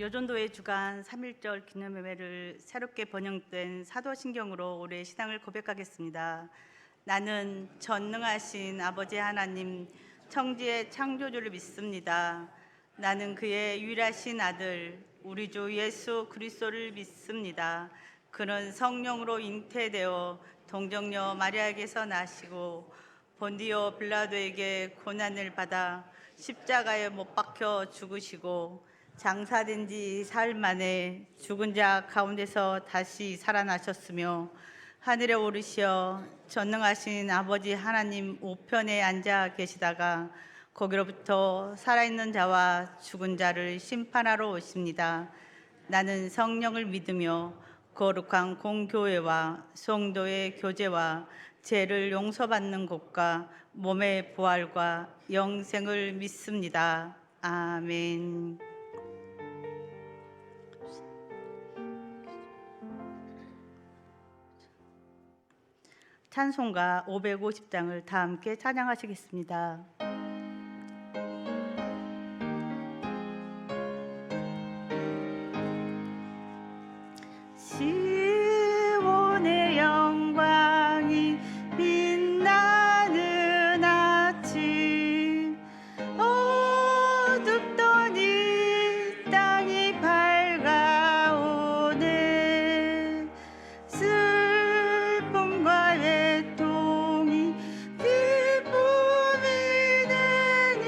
여전도의 주간 3.1절 기념예배를 새롭게 번영된 사도신경으로 올해 신앙을 고백하겠습니다. 나는 전능하신 아버지 하나님 청지의 창조주를 믿습니다. 나는 그의 유일하신 아들 우리 주 예수 그리스도를 믿습니다. 그는 성령으로 잉태되어 동정녀 마리아에게서 나시고 본디오 빌라도에게 고난을 받아 십자가에 못 박혀 죽으시고 장사된 지 사흘 만에 죽은 자 가운데서 다시 살아나셨으며 하늘에 오르시어 전능하신 아버지 하나님 우편에 앉아 계시다가 거기로부터 살아있는 자와 죽은 자를 심판하러 오십니다. 나는 성령을 믿으며 거룩한 공교회와 성도의 교제와 죄를 용서받는 것과 몸의 부활과 영생을 믿습니다. 아멘. 찬송가 550장을 다 함께 찬양하시겠습니다. 시온의 영광이 빛나는 아침 어둡던 이 땅이 밝아오네 슬픔과 외통이 기쁨이 되니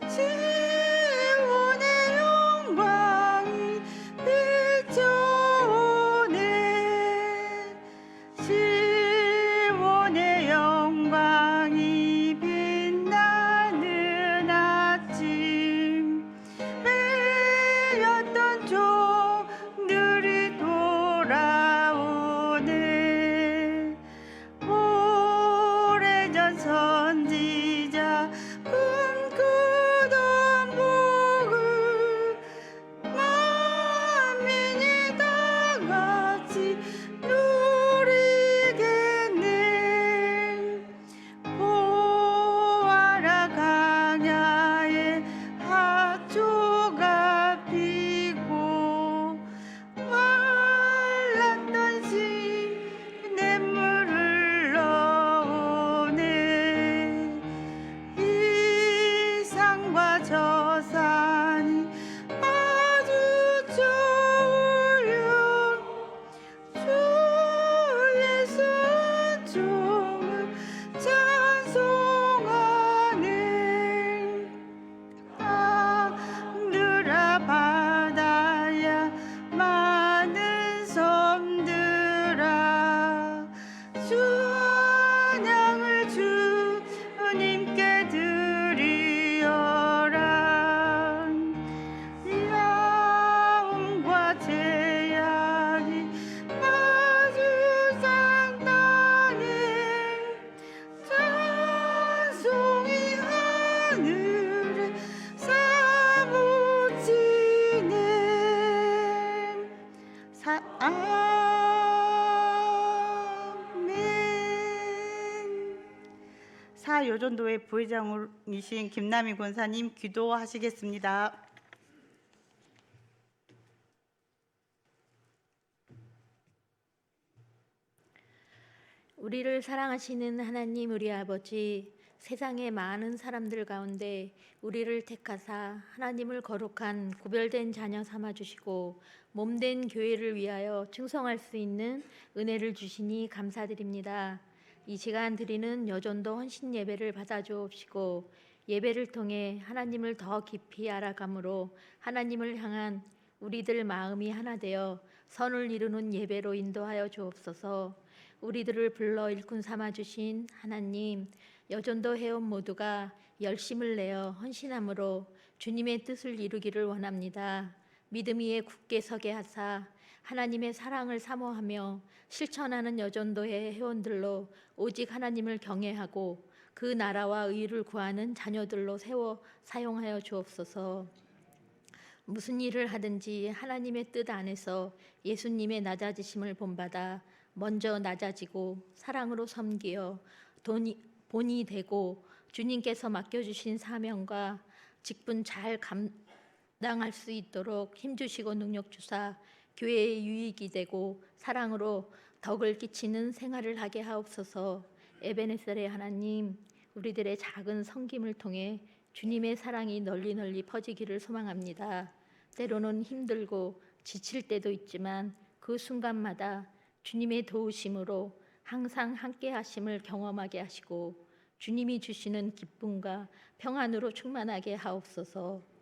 시온의 영광이 비춰오네 시온의 영광이 빛나는 아침 매였던 종들이 돌아오네 오래전 선지자 꿈꾸던 복을 만민이 다 같이 누리겠네 보아라 강야에 하초가 피고 말랐던 시냇물을 흘러오네 이 산과 저 산이 마주쳐오려 주 예수 종을 찬송하네 하늘아 바다야 많은 섬들아 찬양을 주님께 드리어라 야옹과 제약이 마주산 땅에 찬송이 하늘에 사무치네 아멘. 사요전도회 부회장이신 김남희 권사님 기도하시겠습니다. 우리를 사랑하시는 하나님 우리 아버지, 세상의 많은 사람들 가운데 우리를 택하사 하나님을 거룩한 구별된 자녀 삼아 주시고 몸된 교회를 위하여 충성할 수 있는 은혜를 주시니 감사드립니다. 이 시간 드리는 여전도 헌신 예배를 받아 주옵시고 예배를 통해 하나님을 더 깊이 알아감으로 하나님을 향한 우리들 마음이 하나 되어 선을 이루는 예배로 인도하여 주옵소서. 우리들을 불러 일꾼 삼아 주신 하나님, 여전도 회원 모두가 열심을 내어 헌신함으로 주님의 뜻을 이루기를 원합니다. 믿음 위에 굳게 서게 하사 하나님의 사랑을 사모하며 실천하는 여전도의 회원들로 오직 하나님을 경외하고 그 나라와 의를 구하는 자녀들로 세워 사용하여 주옵소서. 무슨 일을 하든지 하나님의 뜻 안에서 예수님의 낮아지심을 본받아 먼저 낮아지고 사랑으로 섬기어 본이 되고 주님께서 맡겨주신 사명과 직분 잘 감당할 수 있도록 힘주시고 능력 주사 교회의 유익이 되고 사랑으로 덕을 끼치는 생활을 하게 하옵소서. 에베네셀의 하나님, 우리들의 작은 섬김을 통해 주님의 사랑이 널리 널리 퍼지기를 소망합니다. 때로는 힘들고 지칠 때도 있지만 그 순간마다 주님의 도우심으로 항상 함께 하심을 경험하게 하시고 주님이 주시는 기쁨과 평안으로 충만하게 하옵소서.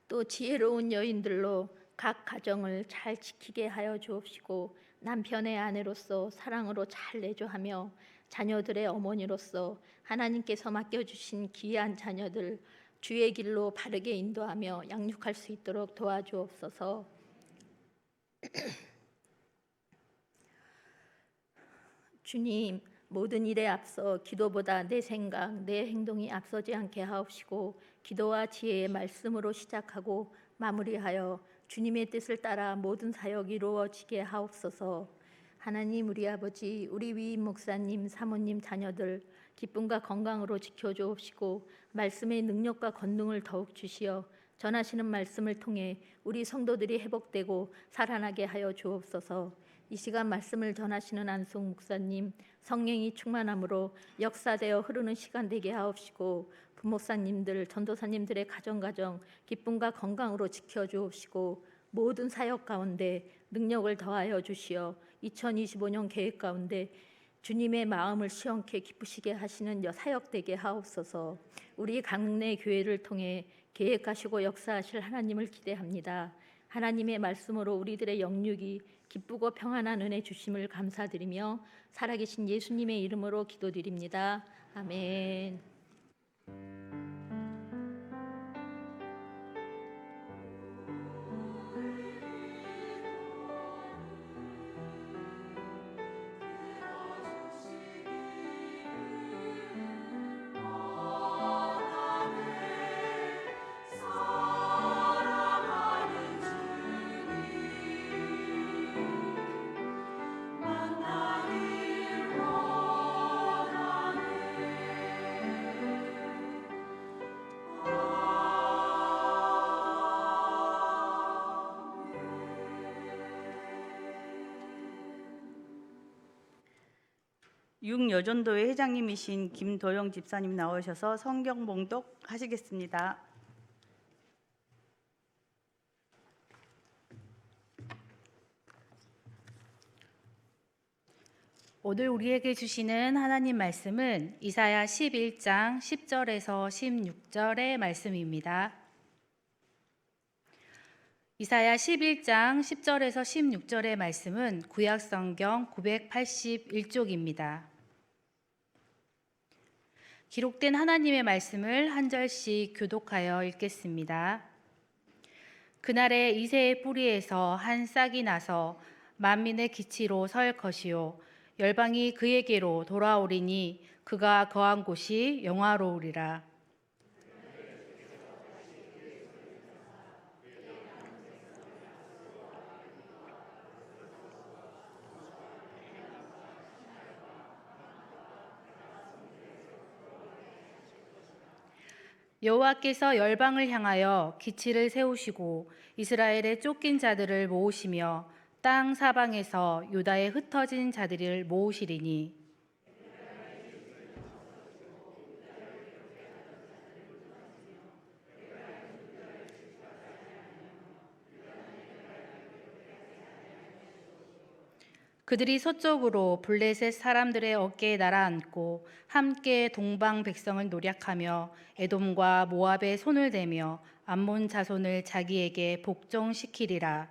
또 지혜로운 여인들로 각 가정을 잘 지키게 하여 주옵시고 남편의 아내로서 사랑으로 잘 내조하며 자녀들의 어머니로서 하나님께서 맡겨주신 귀한 자녀들 주의 길로 바르게 인도하며 양육할 수 있도록 도와주옵소서. 주님, 모든 일에 앞서 기도보다 내 생각, 내 행동이 앞서지 않게 하옵시고 기도와 지혜의 말씀으로 시작하고 마무리하여 주님의 뜻을 따라 모든 사역이 이루어지게 하옵소서. 하나님 우리 아버지, 우리 위임 목사님, 사모님, 자녀들 기쁨과 건강으로 지켜주옵시고 말씀의 능력과 권능을 더욱 주시어 전하시는 말씀을 통해 우리 성도들이 회복되고 살아나게 하여 주옵소서. 이 시간 말씀을 전하시는 안송 목사님 성령이 충만함으로 역사되어 흐르는 시간 되게 하옵시고 부목사님들 전도사님들의 가정 기쁨과 건강으로 지켜주옵시고 모든 사역 가운데 능력을 더하여 주시어 2025년 계획 가운데 주님의 마음을 시원케 기쁘시게 하시는 사역 되게 하옵소서. 우리 강릉내 교회를 통해 계획하시고 역사하실 하나님을 기대합니다. 하나님의 말씀으로 우리들의 영육이 기쁘고 평안한 은혜 주심을 감사드리며 살아계신 예수님의 이름으로 기도드립니다. 아멘. 육여전도회 회장님이신 김도영 집사님 나오셔서 성경 봉독 하시겠습니다. 오늘 우리에게 주시는 하나님 말씀은 이사야 11장 10절에서 16절의 말씀입니다. 이사야 11장 10절에서 16절의 말씀은 구약성경 981쪽입니다. 기록된 하나님의 말씀을 한 절씩 교독하여 읽겠습니다. 그날에 이새의 뿌리에서 한 싹이 나서 만민의 기치로 설 것이요 열방이 그에게로 돌아오리니 그가 거한 곳이 영화로우리라. 여호와께서 열방을 향하여 기치를 세우시고 이스라엘의 쫓긴 자들을 모으시며 땅 사방에서 유다에 흩어진 자들을 모으시리니 그들이 서쪽으로 블레셋 사람들의 어깨에 날아앉고 함께 동방 백성을 노략하며 에돔과 모압의 손을 대며 암몬 자손을 자기에게 복종시키리라.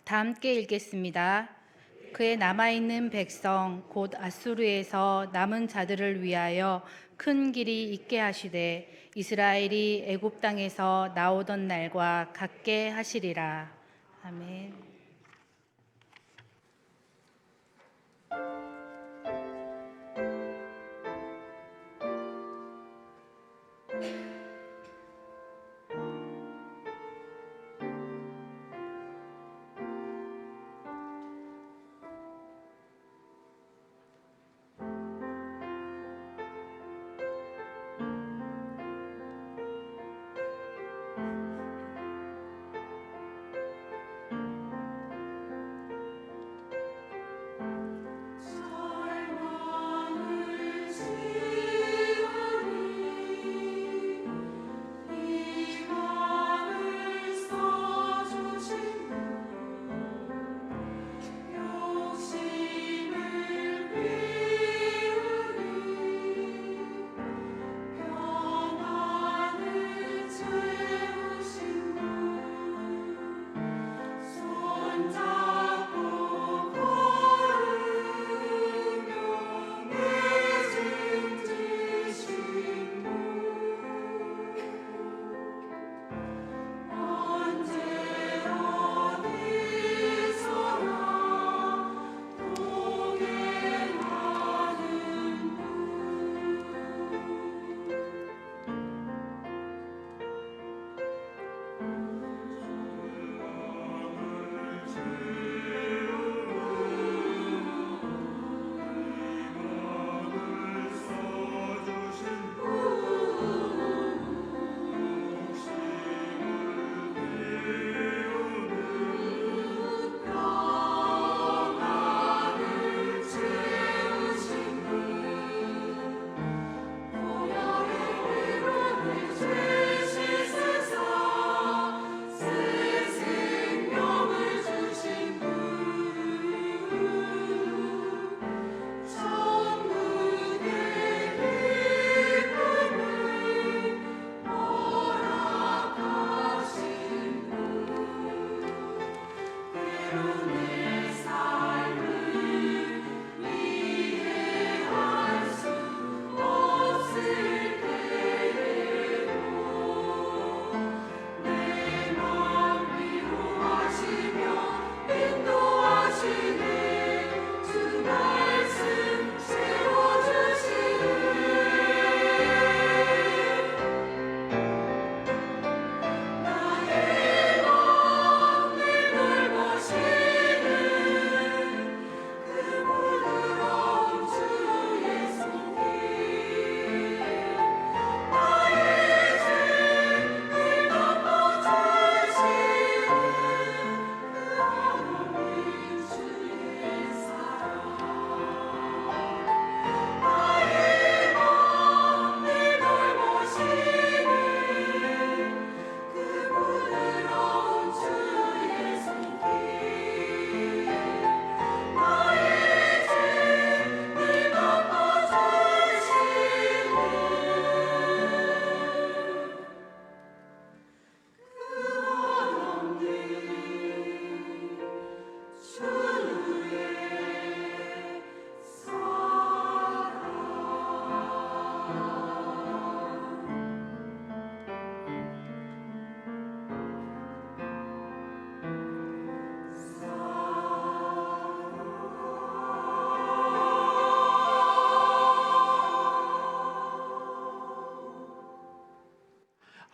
다 함께 읽겠습니다. 그의 남아있는 백성 곧 아수르에서 남은 자들을 위하여 큰 길이 있게 하시되 이스라엘이 애굽 땅에서 나오던 날과 같게 하시리라. 아멘.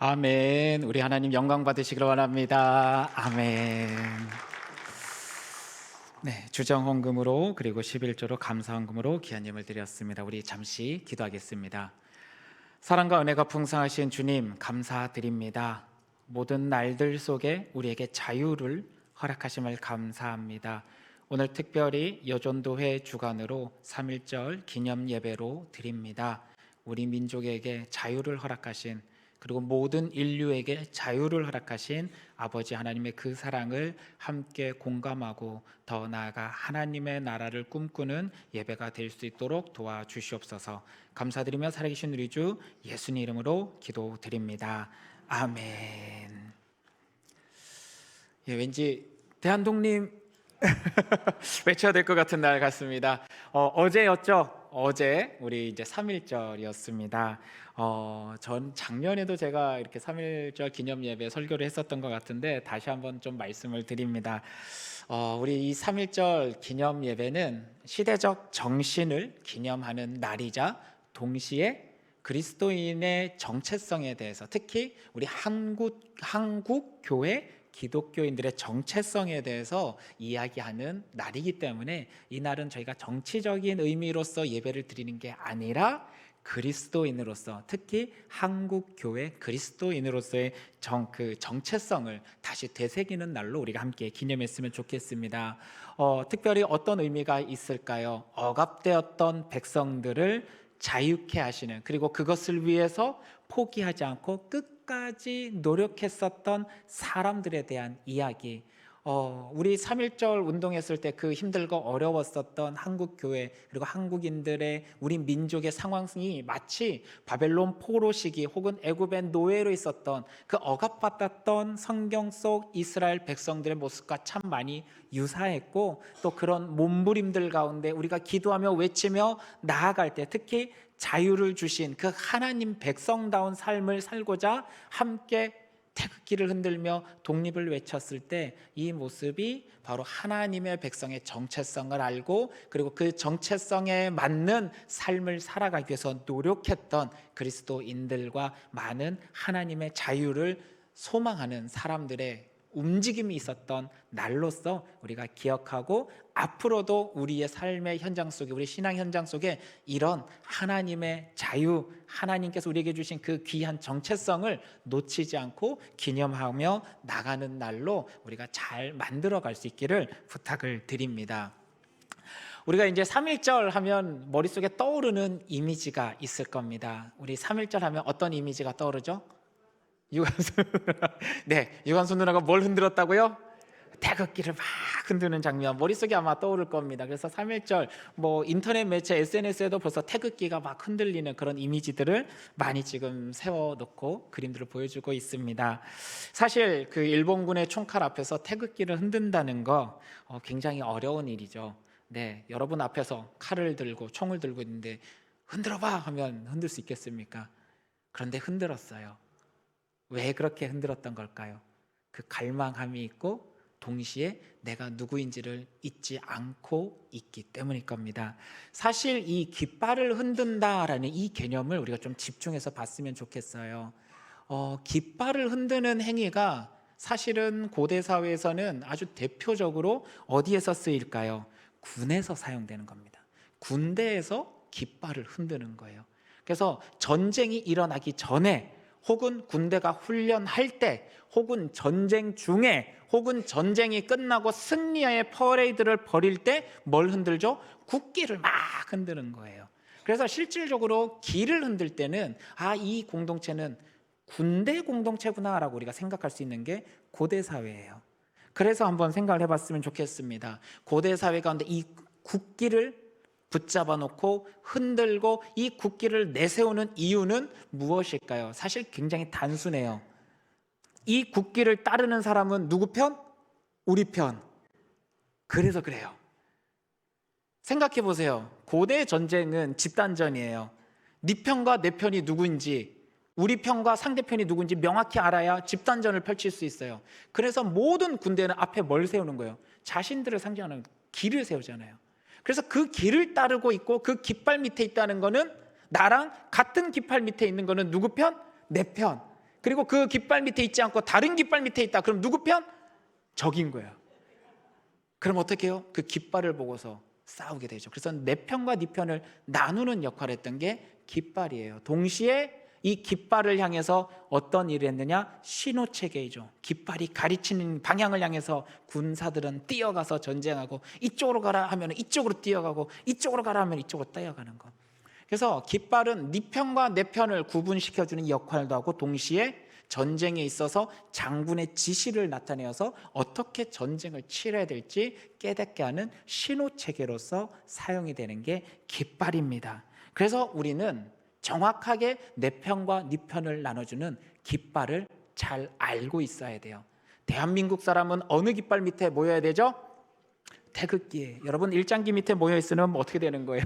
아멘. 우리 하나님 영광 받으시기를 원합니다. 아멘. 네, 주정 헌금으로 그리고 11조로 감사 헌금으로 귀한 예물 드렸습니다. 우리 잠시 기도하겠습니다. 사랑과 은혜가 풍성하신 주님 감사드립니다. 모든 날들 속에 우리에게 자유를 허락하심을 감사합니다. 오늘 특별히 여전도회 주간으로 3.1절 기념 예배로 드립니다. 우리 민족에게 자유를 허락하신, 그리고 모든 인류에게 자유를 허락하신 아버지 하나님의 그 사랑을 함께 공감하고 더 나아가 하나님의 나라를 꿈꾸는 예배가 될 수 있도록 도와주시옵소서. 감사드리며 살아계신 우리 주 예수님 이름으로 기도드립니다. 아멘. 예, 왠지 대한독립 외쳐야 될 것 같은 날 같습니다. 어제였죠? 어제 우리 이제 3.1절이었습니다. 전 작년에도 제가 이렇게 3.1절 기념 예배 설교를 했었던 것 같은데 다시 한번 좀 말씀을 드립니다. 우리 이 3.1절 기념 예배는 시대적 정신을 기념하는 날이자 동시에 그리스도인의 정체성에 대해서, 특히 우리 한국 교회 기독교인들의 정체성에 대해서 이야기하는 날이기 때문에 이 날은 저희가 정치적인 의미로서 예배를 드리는 게 아니라 그리스도인으로서, 특히 한국 교회 그리스도인으로서의 그 정체성을 다시 되새기는 날로 우리가 함께 기념했으면 좋겠습니다. 특별히 어떤 의미가 있을까요? 억압되었던 백성들을 자유케 하시는, 그리고 그것을 위해서 포기하지 않고 끝까지 노력했었던 사람들에 대한 이야기. 우리 3.1절 운동했을 때 그 힘들고 어려웠었던 한국교회 그리고 한국인들의, 우리 민족의 상황이 마치 바벨론 포로 시기 혹은 애굽의 노예로 있었던 그 억압받았던 성경 속 이스라엘 백성들의 모습과 참 많이 유사했고, 또 그런 몸부림들 가운데 우리가 기도하며 외치며 나아갈 때 특히 자유를 주신 그 하나님 백성다운 삶을 살고자 함께 태극기를 흔들며 독립을 외쳤을 때 이 모습이 바로 하나님의 백성의 정체성을 알고, 그리고 그 정체성에 맞는 삶을 살아가기 위해서 노력했던 그리스도인들과 많은 하나님의 자유를 소망하는 사람들의 움직임이 있었던 날로서 우리가 기억하고, 앞으로도 우리의 삶의 현장 속에, 우리 신앙 현장 속에 이런 하나님의 자유, 하나님께서 우리에게 주신 그 귀한 정체성을 놓치지 않고 기념하며 나가는 날로 우리가 잘 만들어갈 수 있기를 부탁을 드립니다. 우리가 이제 3.1절 하면 머릿속에 떠오르는 이미지가 있을 겁니다. 우리 3.1절 하면 어떤 이미지가 떠오르죠? 유관순 네, 유관순 누나가 뭘 흔들었다고요? 태극기를 막 흔드는 장면 머릿속에 아마 떠오를 겁니다. 그래서 3.1절 뭐 인터넷 매체 SNS에도 벌써 태극기가 막 흔들리는 그런 이미지들을 많이 지금 세워놓고 그림들을 보여주고 있습니다. 사실 그 일본군의 총칼 앞에서 태극기를 흔든다는 거 굉장히 어려운 일이죠. 네, 여러분 앞에서 칼을 들고 총을 들고 있는데 흔들어봐 하면 흔들 수 있겠습니까? 그런데 흔들었어요. 왜 그렇게 흔들었던 걸까요? 그 갈망함이 있고 동시에 내가 누구인지를 잊지 않고 있기 때문일 겁니다. 사실 이 깃발을 흔든다라는 이 개념을 우리가 좀 집중해서 봤으면 좋겠어요. 깃발을 흔드는 행위가 사실은 고대 사회에서는 아주 대표적으로 어디에서 쓰일까요? 군에서 사용되는 겁니다. 군대에서 깃발을 흔드는 거예요. 그래서 전쟁이 일어나기 전에, 혹은 군대가 훈련할 때, 혹은 전쟁 중에, 혹은 전쟁이 끝나고 승리의 퍼레이드를 벌일 때 뭘 흔들죠? 국기를 막 흔드는 거예요. 그래서 실질적으로 기를 흔들 때는 이 공동체는 군대 공동체구나라고 우리가 생각할 수 있는 게 고대 사회예요. 그래서 한번 생각을 해봤으면 좋겠습니다. 고대 사회 가운데 이 국기를 붙잡아 놓고 흔들고 이 국기를 내세우는 이유는 무엇일까요? 사실 굉장히 단순해요. 이 국기를 따르는 사람은 누구 편? 우리 편. 그래서 그래요. 생각해 보세요. 고대 전쟁은 집단전이에요. 네 편과 내 편이 누구인지, 우리 편과 상대편이 누구인지 명확히 알아야 집단전을 펼칠 수 있어요. 그래서 모든 군대는 앞에 뭘 세우는 거예요? 자신들을 상징하는 길을 세우잖아요. 그래서 그 길을 따르고 있고 그 깃발 밑에 있다는 거는, 나랑 같은 깃발 밑에 있는 거는 누구 편? 내 편. 그리고 그 깃발 밑에 있지 않고 다른 깃발 밑에 있다. 그럼 누구 편? 적인 거예요. 그럼 어떻게 해요? 그 깃발을 보고서 싸우게 되죠. 그래서 내 편과 네 편을 나누는 역할을 했던 게 깃발이에요. 동시에 이 깃발을 향해서 어떤 일을 했느냐? 신호체계이죠. 깃발이 가리치는 방향을 향해서 군사들은 뛰어가서 전쟁하고, 이쪽으로 가라 하면 이쪽으로 뛰어가고, 이쪽으로 가라 하면 이쪽으로 뛰어가는 것. 그래서 깃발은 네 편과 내 편을 구분시켜주는 역할도 하고, 동시에 전쟁에 있어서 장군의 지시를 나타내어서 어떻게 전쟁을 치러야 될지 깨닫게 하는 신호체계로서 사용이 되는 게 깃발입니다. 그래서 우리는 정확하게 내 편과 네 편을 나눠주는 깃발을 잘 알고 있어야 돼요. 대한민국 사람은 어느 깃발 밑에 모여야 되죠? 태극기. 여러분 일장기 밑에 모여 있으면 어떻게 되는 거예요?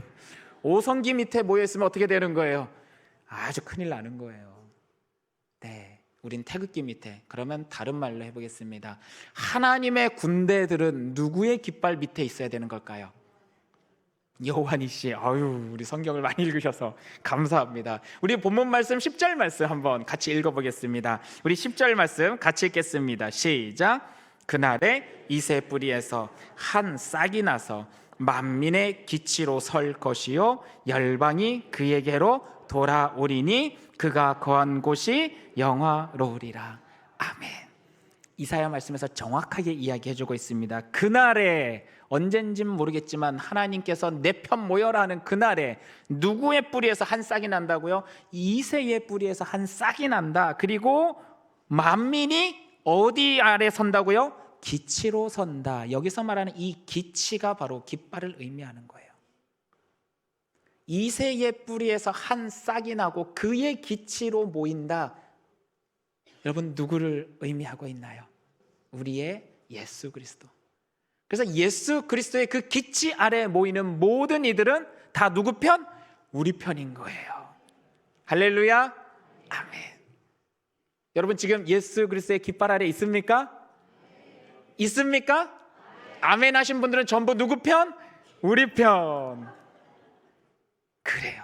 오성기 밑에 모여 있으면 어떻게 되는 거예요? 아주 큰일 나는 거예요. 네, 우린 태극기 밑에. 그러면 다른 말로 해보겠습니다. 하나님의 군대들은 누구의 깃발 밑에 있어야 되는 걸까요? 여호와니 씨, 아유, 우리 성경을 많이 읽으셔서 감사합니다. 우리 본문 말씀 10절 말씀 한번 같이 읽어보겠습니다. 우리 10절 말씀 같이 읽겠습니다. 시작. 그날에 이새 뿌리에서 한 싹이 나서 만민의 기치로 설 것이요 열방이 그에게로 돌아오리니 그가 거한 곳이 영화로우리라. 아멘. 이사야 말씀에서 정확하게 이야기해주고 있습니다. 그날에, 언젠진 모르겠지만 하나님께서 내 편 모여라 하는 그날에 누구의 뿌리에서 한 싹이 난다고요? 이새의 뿌리에서 한 싹이 난다. 그리고 만민이 어디 아래 선다고요? 기치로 선다. 여기서 말하는 이 기치가 바로 깃발을 의미하는 거예요. 이새의 뿌리에서 한 싹이 나고 그의 기치로 모인다. 여러분 누구를 의미하고 있나요? 우리의 예수 그리스도. 그래서 예수 그리스도의 그 기치 아래 모이는 모든 이들은 다 누구 편? 우리 편인 거예요. 할렐루야. 아멘. 여러분 지금 예수 그리스도의 깃발 아래 있습니까? 있습니까? 아멘 하신 분들은 전부 누구 편? 우리 편. 그래요.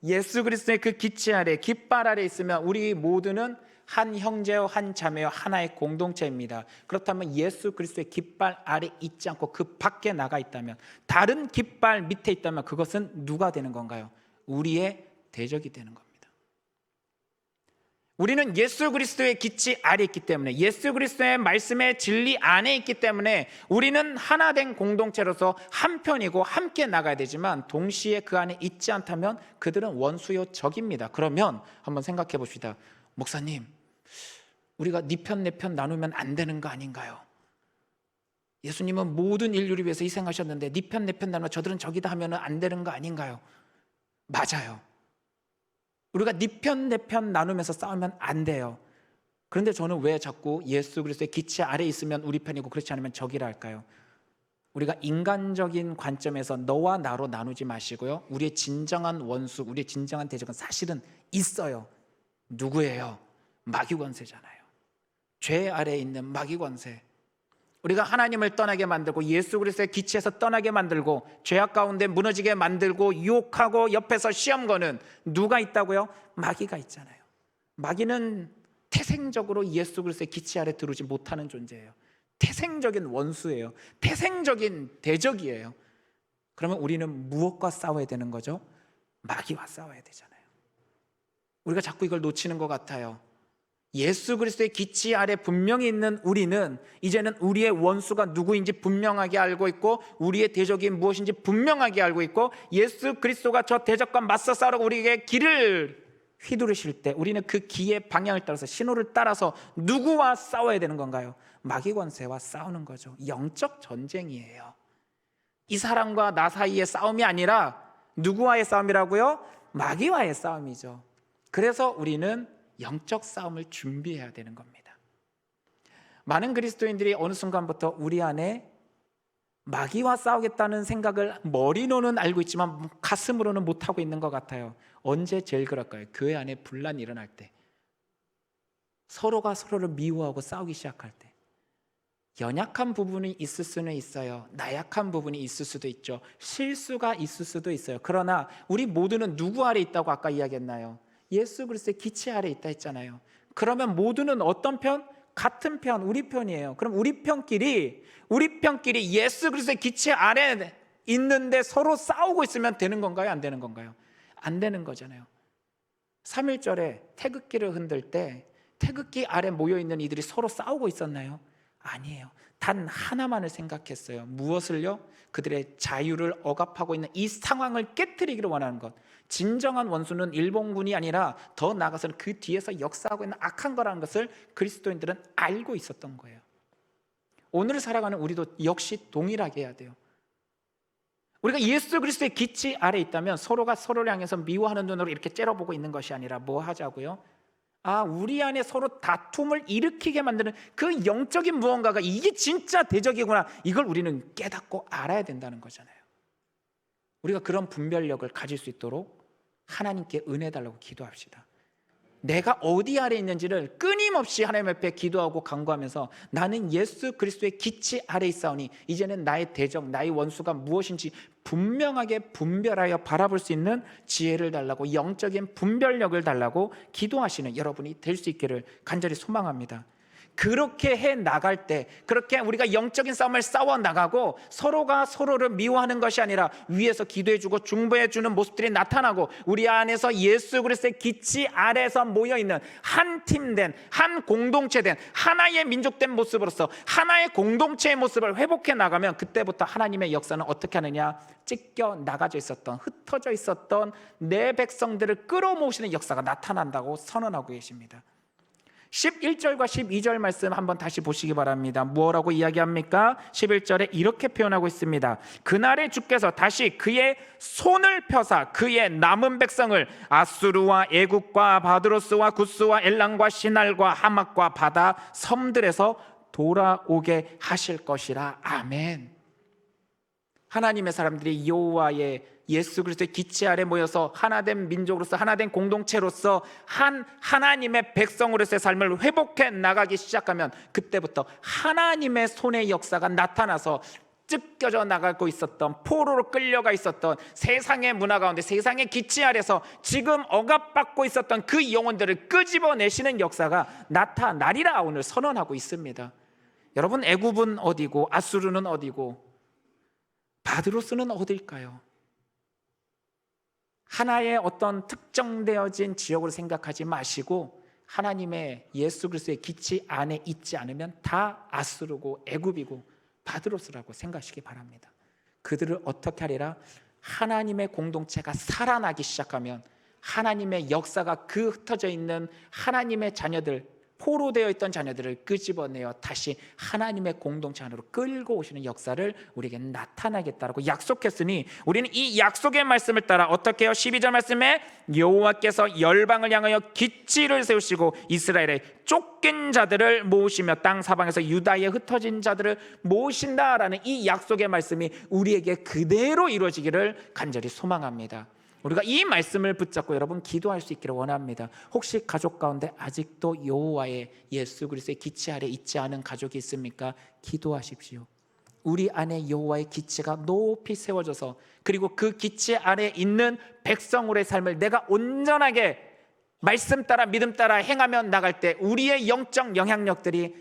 예수 그리스도의 그 기치 아래, 깃발 아래 있으면 우리 모두는 한 형제요 한 자매요 하나의 공동체입니다. 그렇다면 예수 그리스도의 깃발 아래 있지 않고 그 밖에 나가 있다면, 다른 깃발 밑에 있다면 그것은 누가 되는 건가요? 우리의 대적이 되는 겁니다. 우리는 예수 그리스도의 기치 아래 있기 때문에, 예수 그리스도의 말씀의 진리 안에 있기 때문에 우리는 하나 된 공동체로서 한편이고 함께 나가야 되지만, 동시에 그 안에 있지 않다면 그들은 원수요 적입니다. 그러면 한번 생각해 봅시다. 목사님, 우리가 네 편 내 편 나누면 안 되는 거 아닌가요? 예수님은 모든 인류를 위해서 희생하셨는데 네 편 내 편 나누면 저들은 적이다 하면 안 되는 거 아닌가요? 맞아요. 우리가 네 편 내 편 나누면서 싸우면 안 돼요. 그런데 저는 왜 자꾸 예수 그리스도의 기치 아래 있으면 우리 편이고 그렇지 않으면 적이라 할까요? 우리가 인간적인 관점에서 너와 나로 나누지 마시고요, 우리의 진정한 원수, 우리의 진정한 대적은 사실은 있어요. 누구예요? 마귀 권세잖아요. 죄 아래에 있는 마귀 권세. 우리가 하나님을 떠나게 만들고 예수 그리스도의 기치에서 떠나게 만들고 죄악 가운데 무너지게 만들고 유혹하고 옆에서 시험 거는 누가 있다고요? 마귀가 있잖아요. 마귀는 태생적으로 예수 그리스도의 기치 아래 들어오지 못하는 존재예요. 태생적인 원수예요. 태생적인 대적이에요. 그러면 우리는 무엇과 싸워야 되는 거죠? 마귀와 싸워야 되잖아요. 우리가 자꾸 이걸 놓치는 것 같아요. 예수 그리스도의 기치 아래 분명히 있는 우리는 이제는 우리의 원수가 누구인지 분명하게 알고 있고, 우리의 대적이 무엇인지 분명하게 알고 있고, 예수 그리스도가 저 대적과 맞서 싸우러 우리에게 길을 휘두르실 때 우리는 그 기의 방향을 따라서, 신호를 따라서 누구와 싸워야 되는 건가요? 마귀 권세와 싸우는 거죠. 영적 전쟁이에요. 이 사람과 나 사이의 싸움이 아니라 누구와의 싸움이라고요? 마귀와의 싸움이죠. 그래서 우리는 영적 싸움을 준비해야 되는 겁니다. 많은 그리스도인들이 어느 순간부터 우리 안에 마귀와 싸우겠다는 생각을 머리로는 알고 있지만 가슴으로는 못하고 있는 것 같아요. 언제 제일 그럴까요? 교회 안에 분란이 일어날 때, 서로가 서로를 미워하고 싸우기 시작할 때. 연약한 부분이 있을 수는 있어요. 나약한 부분이 있을 수도 있죠. 실수가 있을 수도 있어요. 그러나 우리 모두는 누구 아래 있다고 아까 이야기했나요? 예수 그리스도의 기치 아래 있다 했잖아요. 그러면 모두는 어떤 편? 같은 편, 우리 편이에요. 그럼 우리 편끼리 예수 그리스도의 기치 아래 있는데 서로 싸우고 있으면 되는 건가요? 안 되는 건가요? 안 되는 거잖아요. 3.1절에 태극기를 흔들 때 태극기 아래 모여있는 이들이 서로 싸우고 있었나요? 아니에요. 단 하나만을 생각했어요. 무엇을요? 그들의 자유를 억압하고 있는 이 상황을 깨트리기를 원하는 것. 진정한 원수는 일본군이 아니라 더 나아가서는 그 뒤에서 역사하고 있는 악한 거라는 것을 그리스도인들은 알고 있었던 거예요. 오늘 살아가는 우리도 역시 동일하게 해야 돼요. 우리가 예수 그리스도의 기치 아래 있다면 서로가 서로를 향해서 미워하는 눈으로 이렇게 째려보고 있는 것이 아니라 뭐 하자고요? 우리 안에 서로 다툼을 일으키게 만드는 그 영적인 무언가가 이게 진짜 대적이구나, 이걸 우리는 깨닫고 알아야 된다는 거잖아요. 우리가 그런 분별력을 가질 수 있도록 하나님께 은혜 달라고 기도합시다. 내가 어디 아래 있는지를 끊임없이 하나님 앞에 기도하고 간구하면서 나는 예수 그리스도의 기치 아래 있사오니 이제는 나의 대적, 나의 원수가 무엇인지 분명하게 분별하여 바라볼 수 있는 지혜를 달라고, 영적인 분별력을 달라고 기도하시는 여러분이 될 수 있기를 간절히 소망합니다. 그렇게 해 나갈 때, 그렇게 우리가 영적인 싸움을 싸워 나가고 서로가 서로를 미워하는 것이 아니라 위에서 기도해주고 중보해주는 모습들이 나타나고 우리 안에서 예수 그리스도의 기치 아래에서 모여있는 한 팀된, 한 공동체된, 하나의 민족된 모습으로서 하나의 공동체의 모습을 회복해 나가면 그때부터 하나님의 역사는 어떻게 하느냐? 찢겨 나가져 있었던, 흩어져 있었던 내 백성들을 끌어모으시는 역사가 나타난다고 선언하고 계십니다. 11절과 12절 말씀 한번 다시 보시기 바랍니다. 뭐라고 이야기합니까? 11절에 이렇게 표현하고 있습니다. 그날에 주께서 다시 그의 손을 펴사 그의 남은 백성을 아수르와 애굽과 바드로스와 구스와 엘람과 시날과 하맛과 바다 섬들에서 돌아오게 하실 것이라. 아멘. 하나님의 사람들이 여호와의 예수 그리스도의 기치 아래 모여서 하나된 민족으로서, 하나된 공동체로서 하나님의 백성으로서의 삶을 회복해 나가기 시작하면 그때부터 하나님의 손의 역사가 나타나서 찢겨져 나가고 있었던, 포로로 끌려가 있었던 세상의 문화 가운데, 세상의 기치 아래서 지금 억압받고 있었던 그 영혼들을 끄집어내시는 역사가 나타나리라 오늘 선언하고 있습니다. 여러분, 애굽은 어디고 아수르는 어디고 바드로스는 어딜까요? 하나의 어떤 특정되어진 지역으로 생각하지 마시고 하나님의 예수 그리스도의 기치 안에 있지 않으면 다 아수르고 애굽이고 바드로스라고 생각하시기 바랍니다. 그들을 어떻게 하리라? 하나님의 공동체가 살아나기 시작하면 하나님의 역사가 그 흩어져 있는 하나님의 자녀들, 포로되어 있던 자녀들을 끄집어내어 다시 하나님의 공동체 안으로 끌고 오시는 역사를 우리에게 나타나겠다라고 약속했으니 우리는 이 약속의 말씀을 따라 어떻게 해요? 12절 말씀에 여호와께서 열방을 향하여 기치를 세우시고 이스라엘의 쫓긴 자들을 모으시며 땅 사방에서 유다의 흩어진 자들을 모으신다라는 이 약속의 말씀이 우리에게 그대로 이루어지기를 간절히 소망합니다. 우리가 이 말씀을 붙잡고 여러분 기도할 수 있기를 원합니다. 혹시 가족 가운데 아직도 여호와의 예수 그리스도의 기치 아래 있지 않은 가족이 있습니까? 기도하십시오. 우리 안에 여호와의 기치가 높이 세워져서 그리고 그 기치 아래 있는 백성으로의 삶을 내가 온전하게 말씀 따라 믿음 따라 행하며 나갈 때 우리의 영적 영향력들이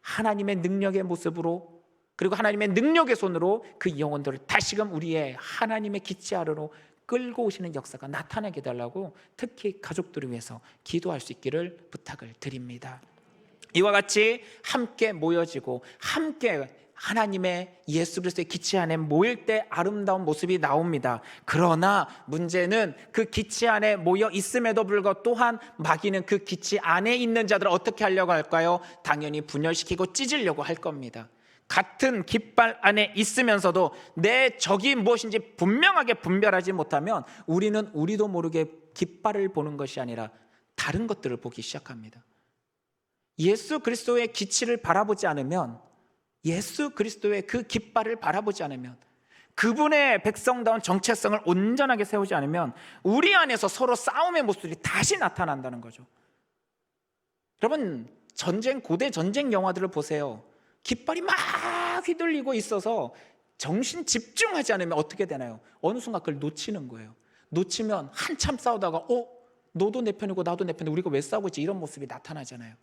하나님의 능력의 모습으로 그리고 하나님의 능력의 손으로 그 영혼들을 다시금 우리의 하나님의 기치 아래로 끌고 오시는 역사가 나타나게 해달라고 특히 가족들을 위해서 기도할 수 있기를 부탁을 드립니다. 이와 같이 함께 모여지고 함께 하나님의 예수 그리스도의 기치 안에 모일 때 아름다운 모습이 나옵니다. 그러나 문제는 그 기치 안에 모여 있음에도 불구하고 또한 마귀는 그 기치 안에 있는 자들을 어떻게 하려고 할까요? 당연히 분열시키고 찢으려고 할 겁니다. 같은 깃발 안에 있으면서도 내 적이 무엇인지 분명하게 분별하지 못하면 우리는 우리도 모르게 깃발을 보는 것이 아니라 다른 것들을 보기 시작합니다. 예수 그리스도의 기치를 바라보지 않으면, 예수 그리스도의 그 깃발을 바라보지 않으면, 그분의 백성다운 정체성을 온전하게 세우지 않으면 우리 안에서 서로 싸움의 모습들이 다시 나타난다는 거죠. 여러분, 고대 전쟁 영화들을 보세요. 깃발이 막 휘둘리고 있어서 정신 집중하지 않으면 어떻게 되나요? 어느 순간 그걸 놓치는 거예요. 놓치면 한참 싸우다가 너도 내 편이고 나도 내 편인데 우리가 왜 싸우고 있지? 이런 모습이 나타나잖아요.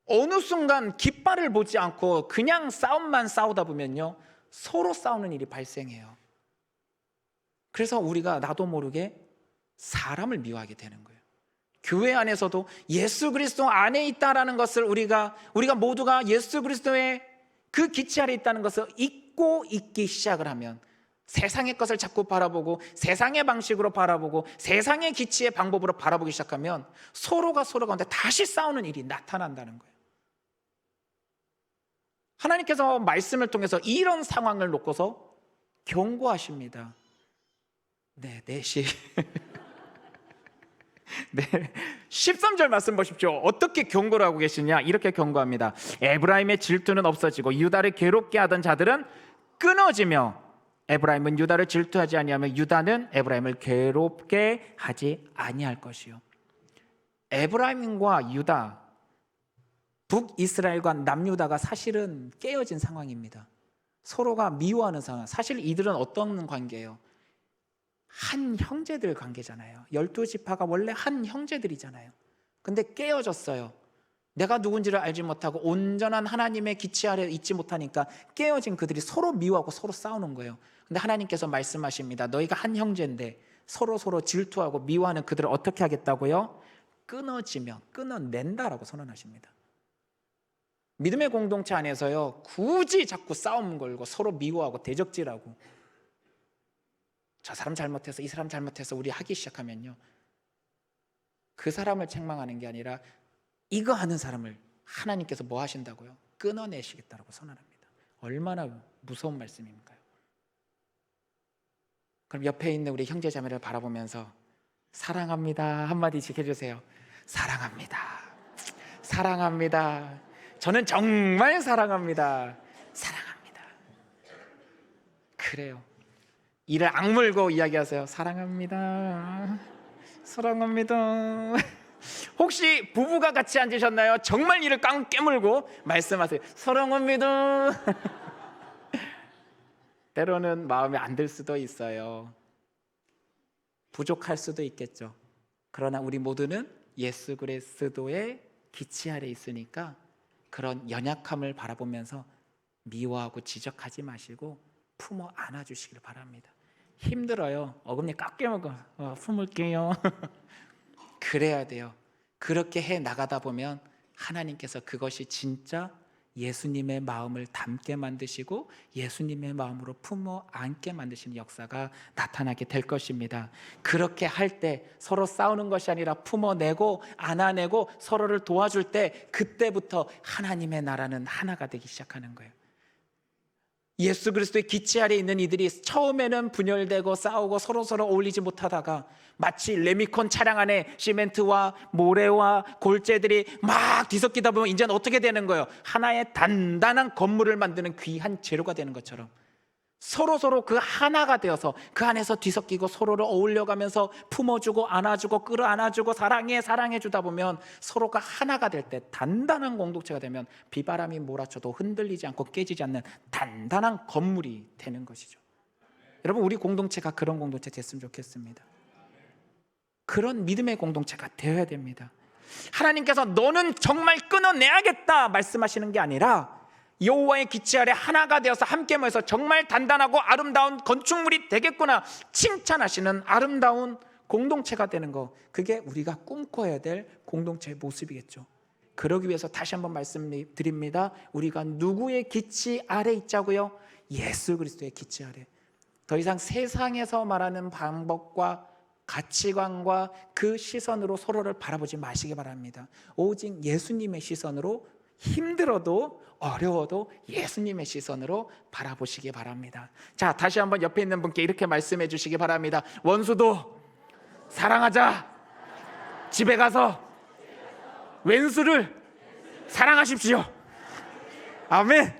어느 순간 깃발을 보지 않고 그냥 싸움만 싸우다 보면요, 서로 싸우는 일이 발생해요. 그래서 우리가 나도 모르게 사람을 미워하게 되는 거예요. 교회 안에서도 예수 그리스도 안에 있다라는 것을 우리가 모두가 예수 그리스도의 그 기치 아래 있다는 것을 잊고 있기 시작을 하면, 세상의 것을 자꾸 바라보고 세상의 방식으로 바라보고 세상의 기치의 방법으로 바라보기 시작하면 서로가 서로 가운데 다시 싸우는 일이 나타난다는 거예요. 하나님께서 말씀을 통해서 이런 상황을 놓고서 경고하십니다. 네, 4시. 네, 13절 말씀 보십시오. 어떻게 경고를 하고 계시냐? 이렇게 경고합니다. 에브라임의 질투는 없어지고 유다를 괴롭게 하던 자들은 끊어지며, 에브라임은 유다를 질투하지 아니하며 유다는 에브라임을 괴롭게 하지 아니할 것이요. 에브라임과 유다, 북이스라엘과 남유다가 사실은 깨어진 상황입니다. 서로가 미워하는 상황. 사실 이들은 어떤 관계예요? 한 형제들 관계잖아요. 12지파가 원래 한 형제들이잖아요. 근데 깨어졌어요. 내가 누군지를 알지 못하고 온전한 하나님의 기치 아래 있지 못하니까 깨어진 그들이 서로 미워하고 서로 싸우는 거예요. 근데 하나님께서 말씀하십니다. 너희가 한 형제인데 서로 질투하고 미워하는 그들을 어떻게 하겠다고요? 끊어지며, 끊어낸다라고 선언하십니다. 믿음의 공동체 안에서요, 굳이 자꾸 싸움 걸고 서로 미워하고 대적질하고 저 사람 잘못해서 이 사람 잘못해서 우리 하기 시작하면요, 그 사람을 책망하는 게 아니라 이거 하는 사람을 하나님께서 뭐 하신다고요? 끊어내시겠다라고 선언합니다. 얼마나 무서운 말씀입니까요? 그럼 옆에 있는 우리 형제 자매를 바라보면서 사랑합니다 한마디씩 해주세요. 사랑합니다. 사랑합니다. 저는 정말 사랑합니다. 사랑합니다. 그래요. 이를 악물고 이야기하세요. 사랑합니다. 사랑합니다. 혹시 부부가 같이 앉으셨나요? 정말 이를 깡 깨물고 말씀하세요. 사랑합니다. 때로는 마음에 안 들 수도 있어요. 부족할 수도 있겠죠. 그러나 우리 모두는 예수 그리스도의 기치 아래 있으니까 그런 연약함을 바라보면서 미워하고 지적하지 마시고 품어 안아주시길 바랍니다. 힘들어요. 어금니 깎게 먹어. 품을게요. 그래야 돼요. 그렇게 해 나가다 보면 하나님께서 그것이 진짜 예수님의 마음을 담게 만드시고 예수님의 마음으로 품어 안게 만드시는 역사가 나타나게 될 것입니다. 그렇게 할 때 서로 싸우는 것이 아니라 품어내고 안아내고 서로를 도와줄 때, 그때부터 하나님의 나라는 하나가 되기 시작하는 거예요. 예수 그리스도의 기치 아래 있는 이들이 처음에는 분열되고 싸우고 서로 어울리지 못하다가 마치 레미콘 차량 안에 시멘트와 모래와 골재들이 막 뒤섞이다 보면 이제는 어떻게 되는 거예요? 하나의 단단한 건물을 만드는 귀한 재료가 되는 것처럼 서로 그 하나가 되어서 그 안에서 뒤섞이고 서로를 어울려가면서 품어주고 안아주고 끌어안아주고 사랑해 주다 보면 서로가 하나가 될 때, 단단한 공동체가 되면 비바람이 몰아쳐도 흔들리지 않고 깨지지 않는 단단한 건물이 되는 것이죠. 여러분, 우리 공동체가 그런 공동체 됐으면 좋겠습니다. 그런 믿음의 공동체가 되어야 됩니다. 하나님께서 너는 정말 끊어내야겠다 말씀하시는 게 아니라 여호와의 기치 아래 하나가 되어서 함께 모여서 정말 단단하고 아름다운 건축물이 되겠구나 칭찬하시는 아름다운 공동체가 되는 거, 그게 우리가 꿈꿔야 될 공동체의 모습이겠죠. 그러기 위해서 다시 한번 말씀드립니다. 우리가 누구의 기치 아래 있자고요? 예수 그리스도의 기치 아래. 더 이상 세상에서 말하는 방법과 가치관과 그 시선으로 서로를 바라보지 마시기 바랍니다. 오직 예수님의 시선으로, 힘들어도 어려워도 예수님의 시선으로 바라보시기 바랍니다. 자, 다시 한번 옆에 있는 분께 이렇게 말씀해 주시기 바랍니다. 원수도 사랑하자. 집에 가서 왼수를 사랑하십시오. 아멘.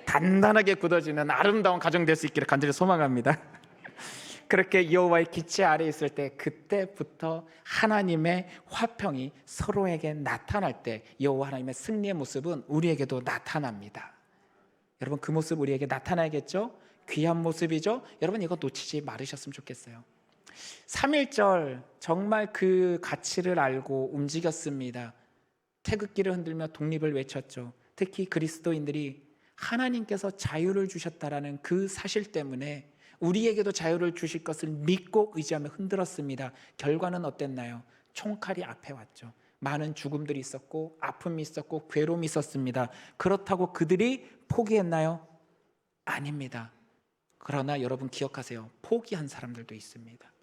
단단하게 굳어지는 아름다운 가정 될 수 있기를 간절히 소망합니다. 그렇게 여호와의 기치 아래 있을 때, 그때부터 하나님의 화평이 서로에게 나타날 때 여호와 하나님의 승리의 모습은 우리에게도 나타납니다. 여러분, 그 모습 우리에게 나타나야겠죠? 귀한 모습이죠? 여러분, 이거 놓치지 말으셨으면 좋겠어요. 3.1절 정말 그 가치를 알고 움직였습니다. 태극기를 흔들며 독립을 외쳤죠. 특히 그리스도인들이 하나님께서 자유를 주셨다라는 그 사실 때문에 우리에게도 자유를 주실 것을 믿고 의지하며 흔들었습니다. 결과는 어땠나요? 총칼이 앞에 왔죠. 많은 죽음들이 있었고 아픔이 있었고 괴로움이 있었습니다. 그렇다고 그들이 포기했나요? 아닙니다. 그러나 여러분 기억하세요. 포기한 사람들도 있습니다.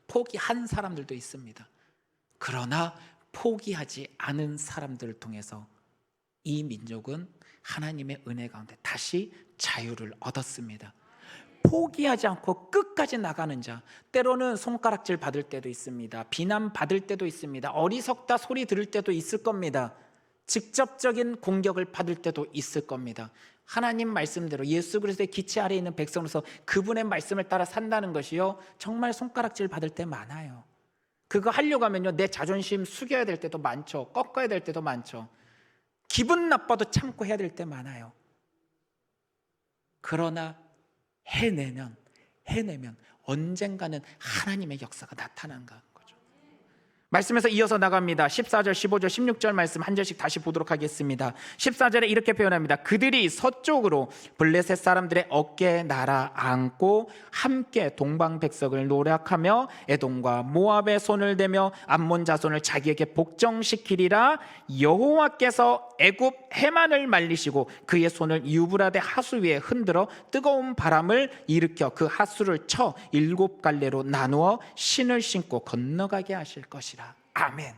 포기한 사람들도 있습니다. 그러나 포기하지 않은 사람들을 통해서 이 민족은 하나님의 은혜 가운데 다시 자유를 얻었습니다. 포기하지 않고 끝까지 나가는 자, 때로는 손가락질 받을 때도 있습니다. 비난 받을 때도 있습니다. 어리석다 소리 들을 때도 있을 겁니다. 직접적인 공격을 받을 때도 있을 겁니다. 하나님 말씀대로 예수 그리스도의 기체 아래에 있는 백성으로서 그분의 말씀을 따라 산다는 것이요, 정말 손가락질 받을 때 많아요. 그거 하려고 하면요, 내 자존심 숙여야 될 때도 많죠. 꺾어야 될 때도 많죠. 기분 나빠도 참고 해야 될 때 많아요. 그러나 해내면 언젠가는 하나님의 역사가 나타나는 거죠. 말씀에서 이어서 나갑니다. 14절, 15절, 16절 말씀 한 절씩 다시 보도록 하겠습니다. 14절에 이렇게 표현합니다. 그들이 서쪽으로 블레셋 사람들의 어깨에 날아 앉고 함께 동방백석을 노력하며 에돔과 모압의 손을 대며 암몬 자손을 자기에게 복종시키리라. 여호와께서 애굽 해만을 말리시고 그의 손을 유브라데 하수 위에 흔들어 뜨거운 바람을 일으켜 그 하수를 쳐 7갈래로 나누어 신을 신고 건너가게 하실 것이라. 아멘.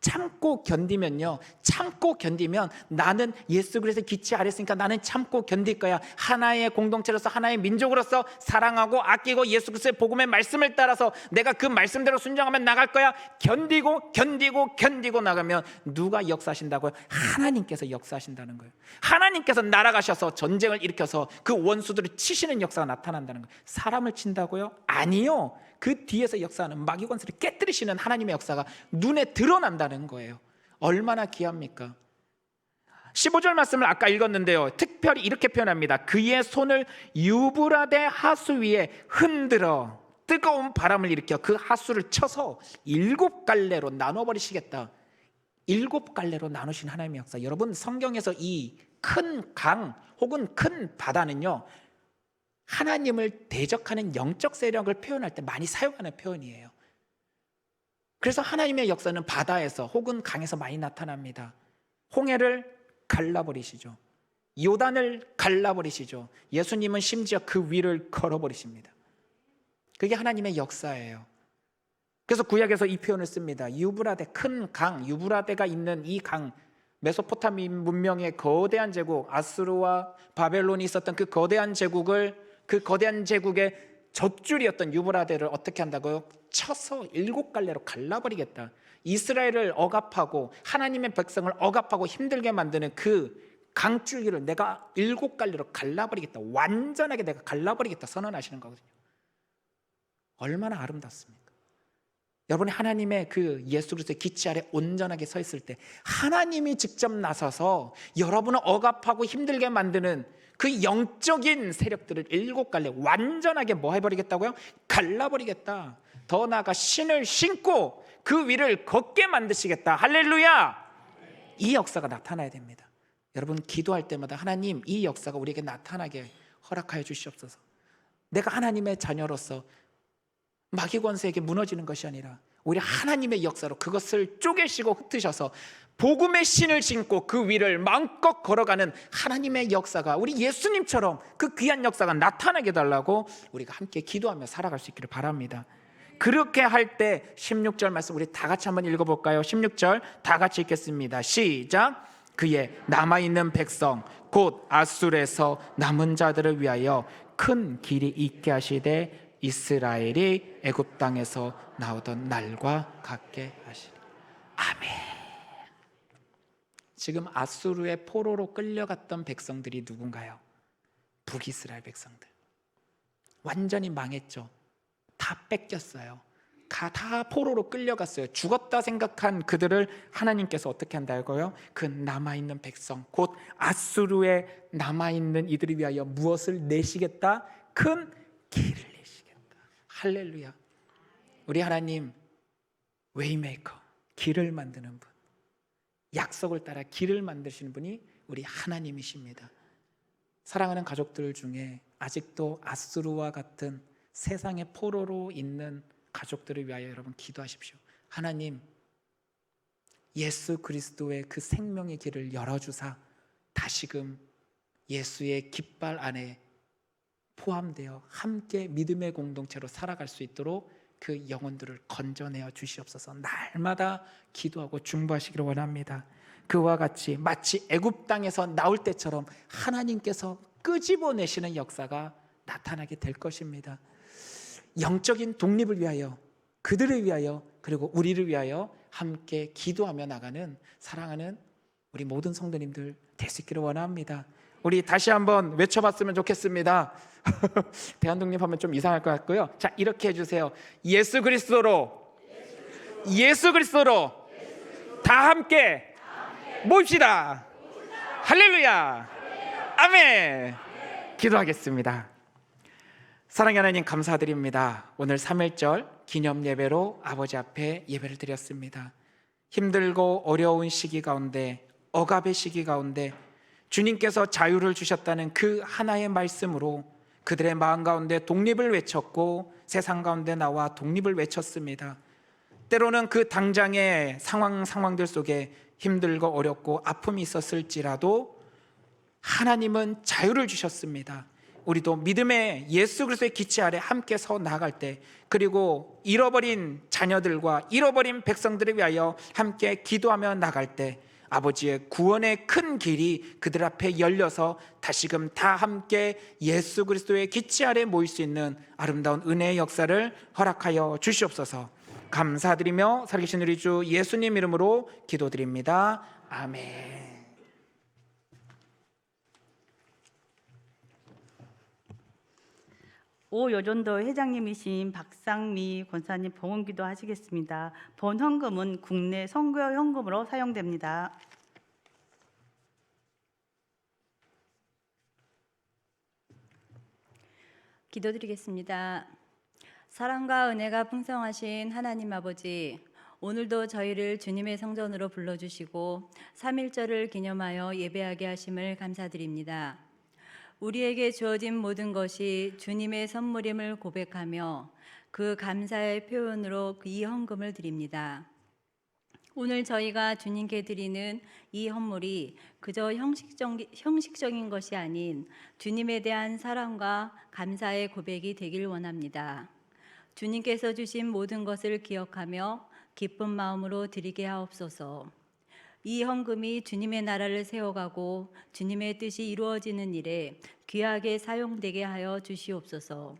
참고 견디면요, 참고 견디면 나는 예수 그리스도의 기치 아래 있으니까 나는 참고 견딜 거야. 하나의 공동체로서 하나의 민족으로서 사랑하고 아끼고 예수 그리스도의 복음의 말씀을 따라서 내가 그 말씀대로 순종하면 나갈 거야. 견디고 나가면 누가 역사하신다고요? 하나님께서 역사하신다는 거예요. 하나님께서 날아가셔서 전쟁을 일으켜서 그 원수들을 치시는 역사가 나타난다는 거예요. 사람을 친다고요? 아니요. 그 뒤에서 역사하는 마귀 권세를 깨뜨리시는 하나님의 역사가 눈에 드러난다는 거예요. 얼마나 귀합니까? 15절 말씀을 아까 읽었는데요, 특별히 이렇게 표현합니다. 그의 손을 유브라데 하수 위에 흔들어 뜨거운 바람을 일으켜 그 하수를 쳐서 7갈래로 나눠버리시겠다. 7갈래로 나누신 하나님의 역사. 여러분, 성경에서 이 큰 강 혹은 큰 바다는요, 하나님을 대적하는 영적 세력을 표현할 때 많이 사용하는 표현이에요. 그래서 하나님의 역사는 바다에서 혹은 강에서 많이 나타납니다. 홍해를 갈라버리시죠. 요단을 갈라버리시죠. 예수님은 심지어 그 위를 걸어버리십니다. 그게 하나님의 역사예요. 그래서 구약에서 이 표현을 씁니다. 유브라데, 큰 강, 유브라데가 있는 이 강, 메소포타미 문명의 거대한 제국, 아수르와 바벨론이 있었던 그 거대한 제국을, 그 거대한 제국의 젖줄이었던 유브라데를 어떻게 한다고요? 쳐서 7갈래로 갈라버리겠다. 이스라엘을 억압하고 하나님의 백성을 억압하고 힘들게 만드는 그 강줄기를 내가 7갈래로 갈라버리겠다. 완전하게 내가 갈라버리겠다 선언하시는 거거든요. 얼마나 아름답습니까? 여러분이 하나님의 그 예수 그리스도의 기치 아래 온전하게 서 있을 때 하나님이 직접 나서서 여러분을 억압하고 힘들게 만드는 그 영적인 세력들을 7갈래 완전하게 뭐 해버리겠다고요? 갈라버리겠다. 더 나아가 신을 신고 그 위를 걷게 만드시겠다. 할렐루야. 이 역사가 나타나야 됩니다. 여러분, 기도할 때마다 하나님, 이 역사가 우리에게 나타나게 허락하여 주시옵소서. 내가 하나님의 자녀로서 마귀 권세에게 무너지는 것이 아니라 오히려 하나님의 역사로 그것을 쪼개시고 흩으셔서 복음의 신을 신고 그 위를 마음껏 걸어가는 하나님의 역사가, 우리 예수님처럼 그 귀한 역사가 나타나게 달라고 우리가 함께 기도하며 살아갈 수 있기를 바랍니다. 그렇게 할 때 16절 말씀 우리 다 같이 한번 읽어볼까요? 16절 다 같이 읽겠습니다. 시작. 그의 남아있는 백성 곧 아술에서 남은 자들을 위하여 큰 길이 있게 하시되 이스라엘이 애굽 땅에서 나오던 날과 같게 하시리. 아멘. 지금 아수르의 포로로 끌려갔던 백성들이 누군가요? 북이스라엘 백성들. 완전히 망했죠. 다 뺏겼어요. 다 포로로 끌려갔어요. 죽었다 생각한 그들을 하나님께서 어떻게 한다고요? 그 남아있는 백성 곧 아수르에 남아있는 이들을 위하여 무엇을 내시겠다? 큰 길을 내시겠다. 할렐루야. 우리 하나님 웨이메이커, 길을 만드는 분, 약속을 따라 길을 만드시는 분이 우리 하나님이십니다. 사랑하는 가족들 중에 아직도 아수르와 같은 세상의 포로로 있는 가족들을 위하여 여러분 기도하십시오. 하나님, 예수 그리스도의 그 생명의 길을 열어주사 다시금 예수의 깃발 안에 포함되어 함께 믿음의 공동체로 살아갈 수 있도록 그 영혼들을 건져내어 주시옵소서. 날마다 기도하고 중보하시기를 원합니다. 그와 같이 마치 애굽 땅에서 나올 때처럼 하나님께서 끄집어내시는 역사가 나타나게 될 것입니다. 영적인 독립을 위하여, 그들을 위하여, 그리고 우리를 위하여 함께 기도하며 나가는 사랑하는 우리 모든 성도님들 될 수 있기를 원합니다. 우리 다시 한번 외쳐봤으면 좋겠습니다. 대한독립 하면 좀 이상할 것 같고요. 자, 이렇게 해주세요. 예수 그리스도로 다 함께 모입시다. 할렐루야. 아멘. 기도하겠습니다. 사랑하는 하나님, 감사드립니다. 오늘 3.1절 기념 예배로 아버지 앞에 예배를 드렸습니다. 힘들고 어려운 시기 가운데, 억압의 시기 가운데 주님께서 자유를 주셨다는 그 하나의 말씀으로 그들의 마음 가운데 독립을 외쳤고 세상 가운데 나와 독립을 외쳤습니다. 때로는 그 당장의 상황들 속에 힘들고 어렵고 아픔이 있었을지라도 하나님은 자유를 주셨습니다. 우리도 믿음의 예수 그리스도의 기치 아래 함께 서 나아갈 때, 그리고 잃어버린 자녀들과 잃어버린 백성들을 위하여 함께 기도하며 나갈 때 아버지의 구원의 큰 길이 그들 앞에 열려서 다시금 다 함께 예수 그리스도의 기치 아래 모일 수 있는 아름다운 은혜의 역사를 허락하여 주시옵소서. 감사드리며 살아계신 우리 주 예수님 이름으로 기도드립니다. 아멘. 오여전도 회장님이신 박상미 권사님 봉헌기도 하시겠습니다. 본 헌금은 국내 선교 헌금으로 사용됩니다. 기도드리겠습니다. 사랑과 은혜가 풍성하신 하나님 아버지, 오늘도 저희를 주님의 성전으로 불러주시고 3.1절을 기념하여 예배하게 하심을 감사드립니다. 우리에게 주어진 모든 것이 주님의 선물임을 고백하며 그 감사의 표현으로 이 헌금을 드립니다. 오늘 저희가 주님께 드리는 이 헌물이 그저 형식적인 것이 아닌 주님에 대한 사랑과 감사의 고백이 되길 원합니다. 주님께서 주신 모든 것을 기억하며 기쁜 마음으로 드리게 하옵소서. 이 헌금이 주님의 나라를 세워가고 주님의 뜻이 이루어지는 일에 귀하게 사용되게 하여 주시옵소서.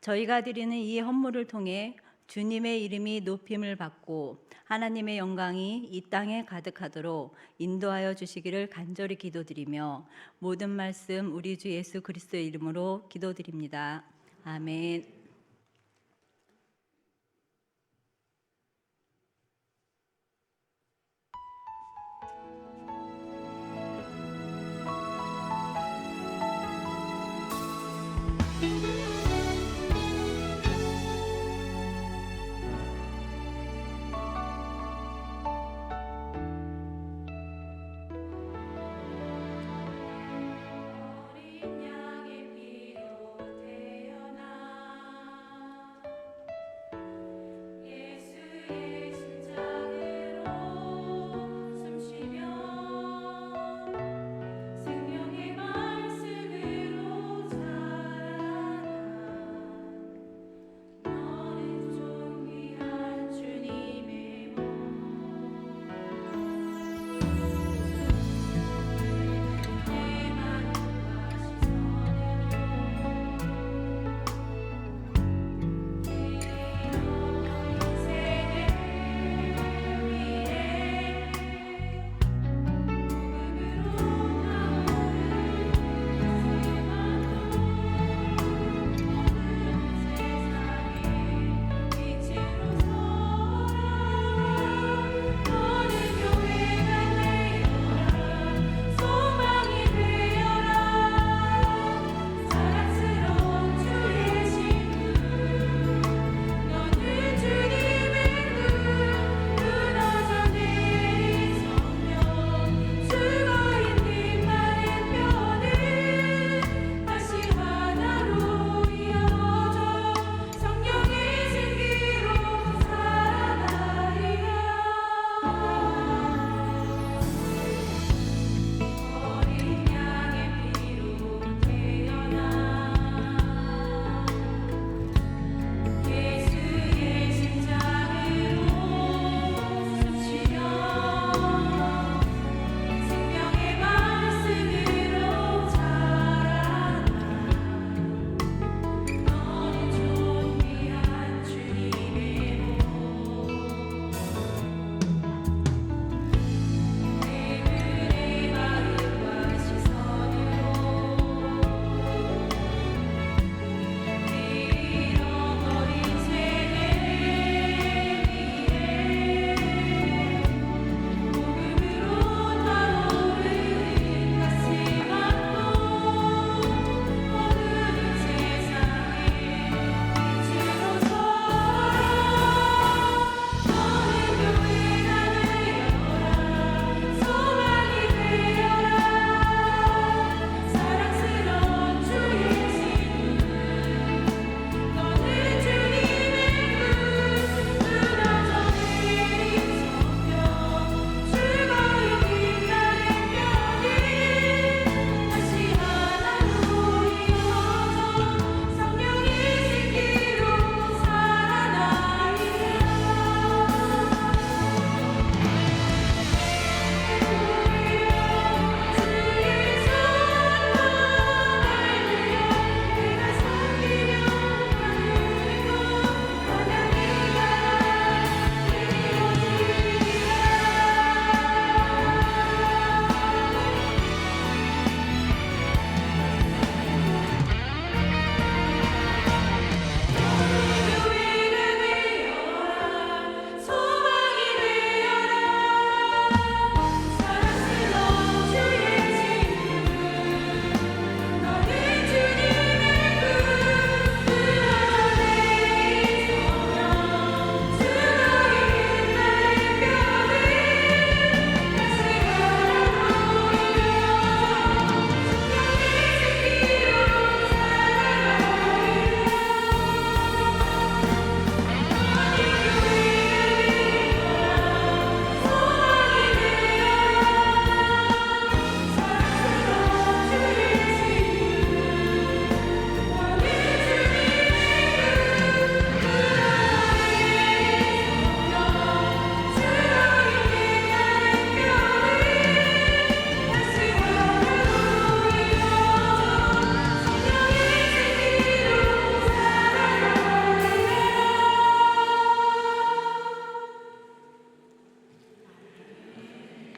저희가 드리는 이 헌물을 통해 주님의 이름이 높임을 받고 하나님의 영광이 이 땅에 가득하도록 인도하여 주시기를 간절히 기도드리며 모든 말씀 우리 주 예수 그리스도의 이름으로 기도드립니다. 아멘. 어린 양의 피로 태어나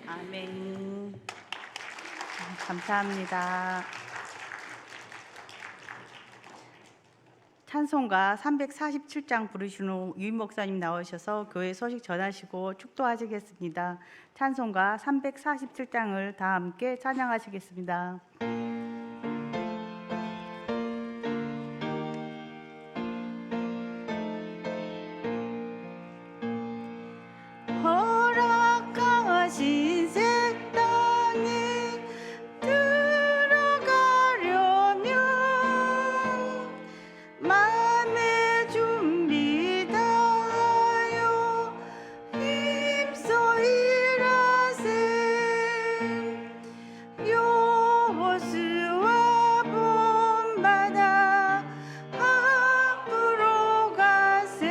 아멘. 감사합니다. 찬송가 347장 부르신 후 유인 목사님 나오셔서 교회 소식 전하시고 축도하시겠습니다. 찬송가 347장을 다 함께 찬양하시겠습니다. 허락하신 새 땅에 들어가려면 마음의 준비 다하여 힘써 일하세. 여호수아 본받아 앞으로 가세.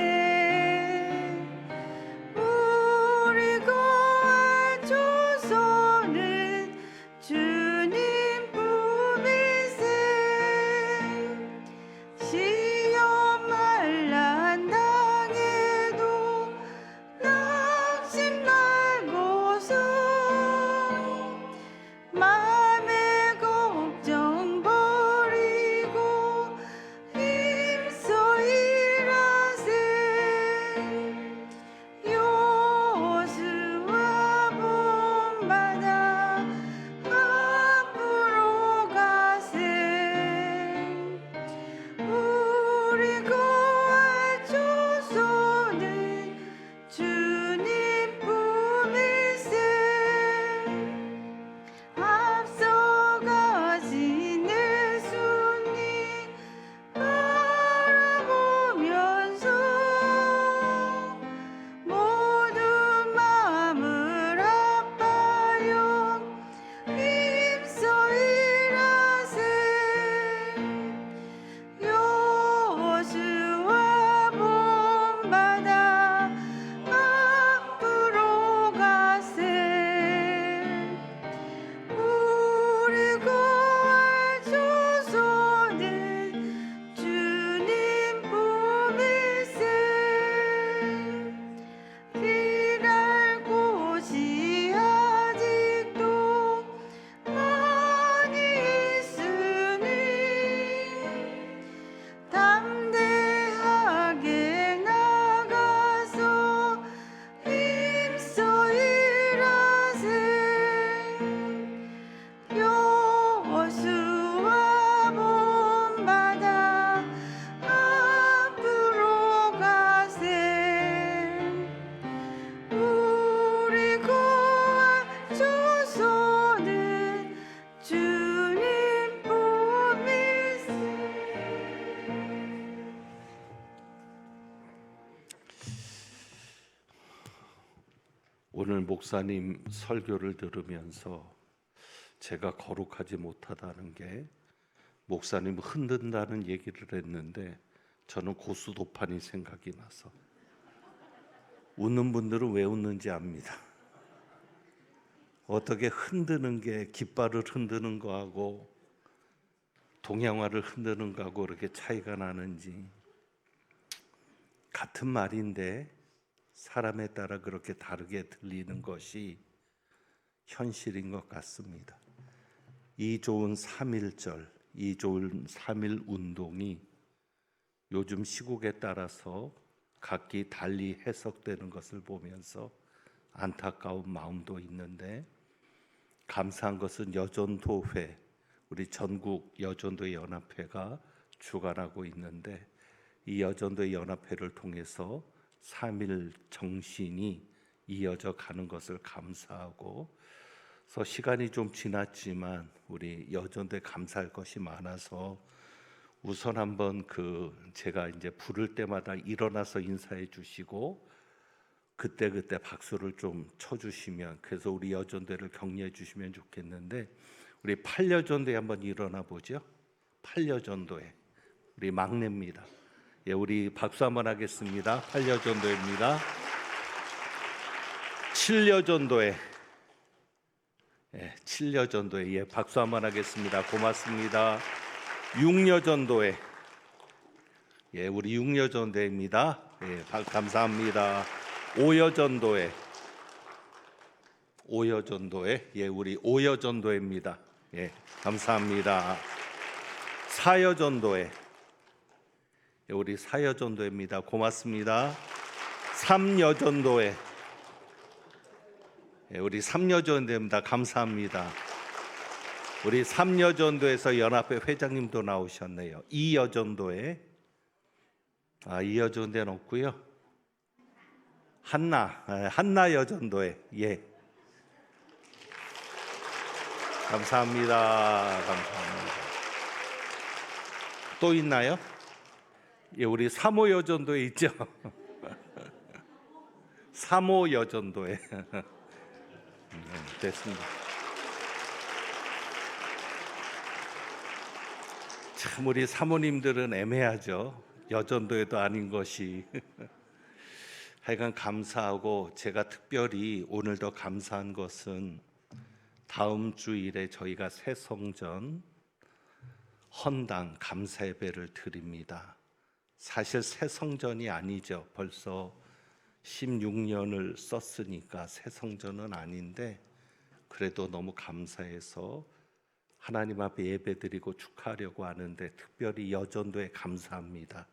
우리 거할 조선은 주님 품일세. 시험 환난 당해도 낙심 말고서 마음의 걱정 버리고 힘써 일하세. 여호수아 본받아 앞으로 가세. 우리 거할 조선은 주님 품일세. 앞서가신 예수님 바라보면서 모든 마음을 아파요 힘써 일하세. 여호수아 본받아 앞으로 가세. 우리 거할 조선은 주님 품일세. 일할 곳이 아직도 많이 있으니 담대하게 나가서 힘써 일하세. 여호수아 본받아 앞으로 가세. 우리 거할 조선은 주님 품일세. 오늘 목사님 설교를 들으면서 제가 거룩하지 못하다는 게 목사님 흔든다는 얘기를 했는데 저는 고수도판이 생각이 나서 웃는 분들은 왜 웃는지 압니다. 어떻게 흔드는 게 깃발을 흔드는 거하고 동양화를 흔드는 거하고 그렇게 차이가 나는지. 같은 말인데 사람에 따라 그렇게 다르게 들리는 것이 현실인 것 같습니다. 이 좋은 3.1절, 이 좋은 3.1 운동이 요즘 시국에 따라서 각기 달리 해석되는 것을 보면서 안타까운 마음도 있는데, 감사한 것은 여전도회, 우리 전국 여전도 연합회가 주관하고 있는데, 이 여전도 연합회를 통해서 3.1 정신이 이어져 가는 것을 감사하고, 그래서 시간이 좀 지났지만 우리 여전도에 감사할 것이 많아서 우선 한번 제가 이제 부를 때마다 일어나서 인사해 주시고 그때 박수를 좀 쳐주시면, 그래서 우리 여전도를 격려해 주시면 좋겠는데, 우리 8여전도에 한번 일어나 보죠. 8여전도에 우리 막내입니다. 예, 우리 박수 한번 하겠습니다. 8여전도입니다. 7여전도에, 예, 7여전도에, 예, 박수 한번 하겠습니다. 고맙습니다. 6여전도에, 예, 우리 6여전도입니다. 예, 감사합니다. 5여전도에, 오여전도회, 우리 오여전도회입니다. 감사합니다. 사여전도회, 우리 사여전도회입니다. 고맙습니다. 삼여전도회, 우리 삼여전도회입니다. 감사합니다. 우리 삼여전도에서 연합회 회장님도 나오셨네요. 이여전도회, 이여전도회는 없고요. 한나여전도회, 감사합니다. 감사합니다. 또 있나요? 우리 사모여전도회 있죠? 사모여전도회. 됐습니다. 참 우리 사모님들은 애매하죠. 여전도회도 아닌 것이. 하여간 감사하고, 제가 특별히 오늘 더 감사한 것은 다음 주일에 저희가 새성전 헌당 감사 예배를 드립니다. 사실 새성전이 아니죠. 벌써 16년을 썼으니까 새성전은 아닌데, 그래도 너무 감사해서 하나님 앞에 예배드리고 축하하려고 하는데, 특별히 여전도에 감사합니다.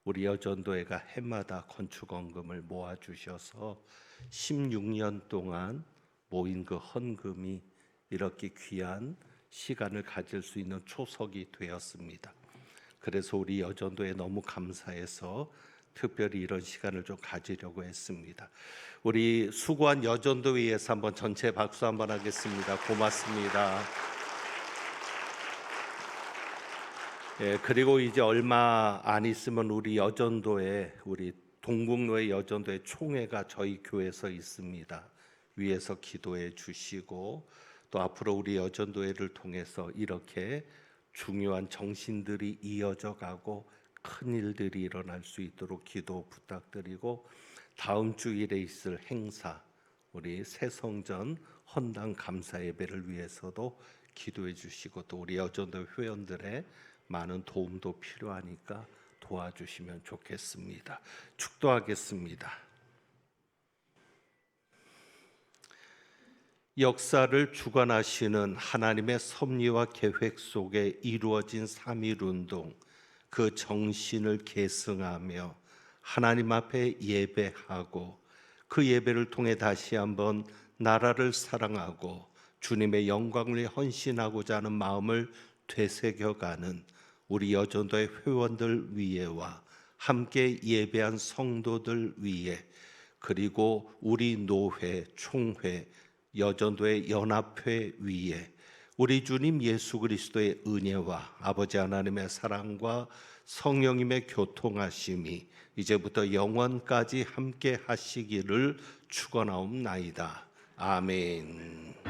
우리 여전도회가 해마다 건축원금을 모아주셔서 16년 동안 모인 그 헌금이 이렇게 귀한 시간을 가질 수 있는 초석이 되었습니다. 그래서 우리 여전도에 너무 감사해서 특별히 이런 시간을 좀 가지려고 했습니다. 우리 수고한 여전도에 위해서 한번 전체 박수 한번 하겠습니다. 고맙습니다. 그리고 이제 얼마 안 있으면 우리 여전도에, 우리 동북로의 여전도의 총회가 저희 교회에서 있습니다. 위에서 기도해 주시고, 또 앞으로 우리 여전도회를 통해서 이렇게 중요한 정신들이 이어져 가고 큰 일들이 일어날 수 있도록 기도 부탁드리고, 다음 주일에 있을 행사, 우리 새성전 헌당 감사 예배를 위해서도 기도해 주시고, 또 우리 여전도 회원들의 많은 도움도 필요하니까 도와주시면 좋겠습니다. 축도하겠습니다. 역사를 주관하시는 하나님의 섭리와 계획 속에 이루어진 3.1운동, 그 정신을 계승하며 하나님 앞에 예배하고, 그 예배를 통해 다시 한번 나라를 사랑하고 주님의 영광을 헌신하고자 하는 마음을 되새겨가는 우리 여전도의 회원들 위에와 함께 예배한 성도들 위에, 그리고 우리 노회, 총회, 여전도의 연합회 위에 우리 주님 예수 그리스도의 은혜와 아버지 하나님의 사랑과 성령님의 교통하심이 이제부터 영원까지 함께 하시기를 축원하옵나이다. 아멘.